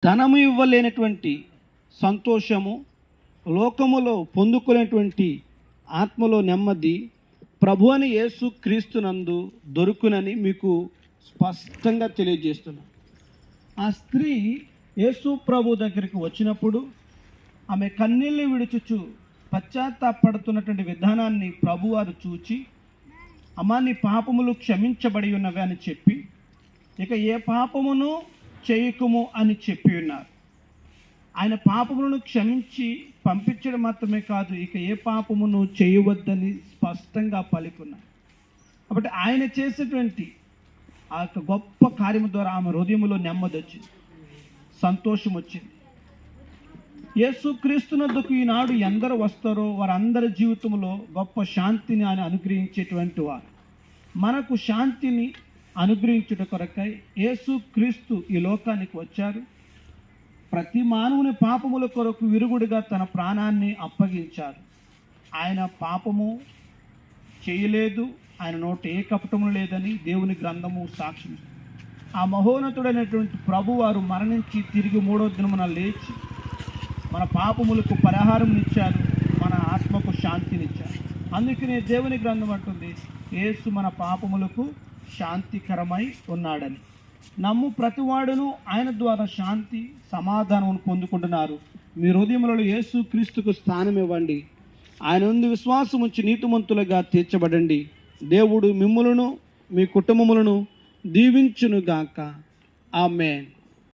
ధనము ఇవ్వలేనటువంటి సంతోషము, లోకములో పొందుకునేటువంటి ఆత్మలో నెమ్మది ప్రభు అని యేసు క్రీస్తునందు దొరుకునని మీకు స్పష్టంగా తెలియజేస్తున్నాను. ఆ స్త్రీ యేసు ప్రభు దగ్గరికి వచ్చినప్పుడు ఆమె కన్నీళ్ళు విడుచుచు పశ్చాత్తాపడుతున్నటువంటి విధానాన్ని ప్రభువారు చూచి, అమ్మా నీ పాపములు క్షమించబడి ఉన్నవి అని చెప్పి, ఇక ఏ పాపమును చేయకుము అని చెప్పి ఉన్నారు. ఆయన పాపములను క్షమించి పంపించడం మాత్రమే కాదు, ఇక ఏ పాపమును చేయవద్దని స్పష్టంగా పలుకున్నారు. కాబట్టి ఆయన చేసేటువంటి ఆ యొక్క గొప్ప కార్యము ద్వారా ఆమె హృదయంలో నెమ్మది వచ్చింది, సంతోషం వచ్చింది. యేసుక్రీస్తునందుకు ఈనాడు ఎందరు వస్తారో వారందరి జీవితంలో గొప్ప శాంతిని ఆయన అనుగ్రహించేటువంటి వారు. మనకు శాంతిని అనుగ్రహించుట కొరకై యేసుక్రీస్తు ఈ లోకానికి వచ్చారు. ప్రతి మానవుని పాపముల కొరకు విరుగుడిగా తన ప్రాణాన్ని అప్పగించారు. ఆయన పాపము చేయలేదు, ఆయన నోట ఏ కపటము లేదని దేవుని గ్రంథము సాక్ష్యం. ఆ మహోన్నతుడైనటువంటి ప్రభువారు మరణించి తిరిగి మూడో దినమున లేచి మన పాపములకు పరిహారం ఇచ్చారు, మన ఆత్మకు శాంతినిచ్చారు. అందుకనే దేవుని గ్రంథం అంటుంది, యేసు మన పాపములకు శాంతికరమై ఉన్నాడని. నమ్ము ప్రతివాడును ఆయన ద్వారా శాంతి సమాధానం పొందుకుంటున్నారు. మీ హృదయములలో యేసు క్రీస్తుకు స్థానం ఇవ్వండి. ఆయన నుండి విశ్వాసం ఉంచి నీతిమంతులుగా తీర్చబడండి. దేవుడు మిమ్ములను మీ కుటుంబములను దీవించునుగాక. ఆమేన్.